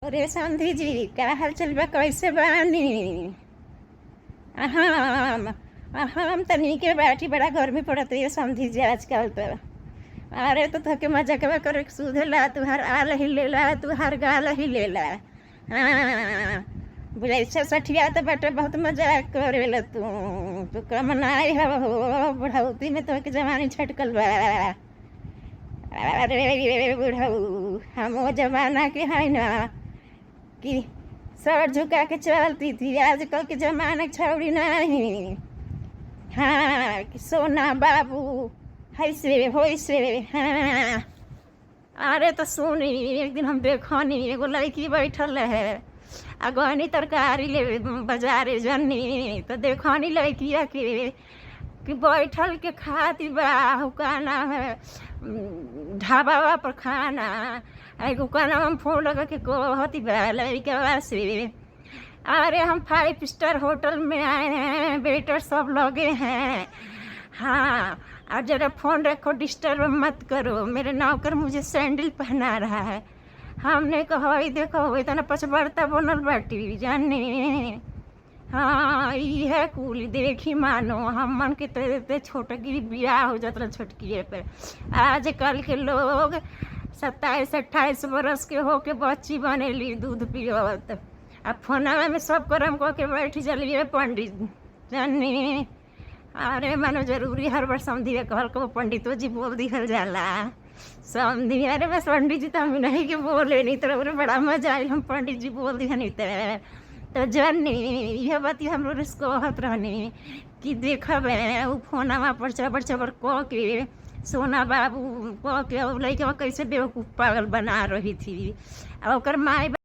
अरे समधी जी, क्या हाल चल बा? कैसे बानी? हम हम तनी के बैठी, बड़ा गर्मी पड़त है समधी जी आजकल तो। अरे तो थके मजा के करे सुधेला, तुहार आल ही लेला, तुहार गाल ही लेला। हाँ, बुझाइछा सठिया तो बाटे, बहुत मजाक करेला तू कम नाई हो बुढ़ौती में तो के जवानी छटकल बा। अरे बुढ़ऊ, हम वो जमाना के है ना कि सर झुका के चलती थी, आजकल के जमाना छौड़ी नहीं। हाँ, कि सोना बाबू हैसे होइसे। हाँ, अरे तो सुनी, एक दिन हम देखनी एगो लड़की बैठल है आ गहनी तरकारी ले बाजारे जनी, तो देखनी लड़किया के कि बैठल के खाती बा। का नाम है, ढाबा पर खाना। एगो का नाम हम फोन लगा के कहती बा लड़का से, अरे हम 5 स्टार होटल में आए हैं, वेटर सब लगे हैं। हाँ, और जरा फ़ोन रखो, डिस्टर्ब मत करो, मेरे नौकर मुझे सैंडल पहना रहा है। हमने कहा देखो इतना पचबड़ता बनल बाटी जाने। हाँ, ये कुल देखी मानो हम मन के ते छोटकी बियाह हो जाता छोटकी पे। आजकल के लोग 27-28 बरस के होके बच्ची बनेली दूध पियत, आ फोनवा में सब करम कह के बैठ चलिए पंडित जानी। अरे मानो जरूरी हर बार समझी कहल को पंडितो जी बोल दिखल जाला समझी। अरे बस पंडित जी तो हम नहीं के बोले, नहीं तो बड़ा मजा आई हम पंडित जी बोल दी नहीं तो जानी। यह बात हम लोग कहत रहनी कि देखब उ फोनवा पर चबर चबर कह के सोना बाबू कह के लड़का कैसे बेवकूफ़ पागल बना रही थी। और माई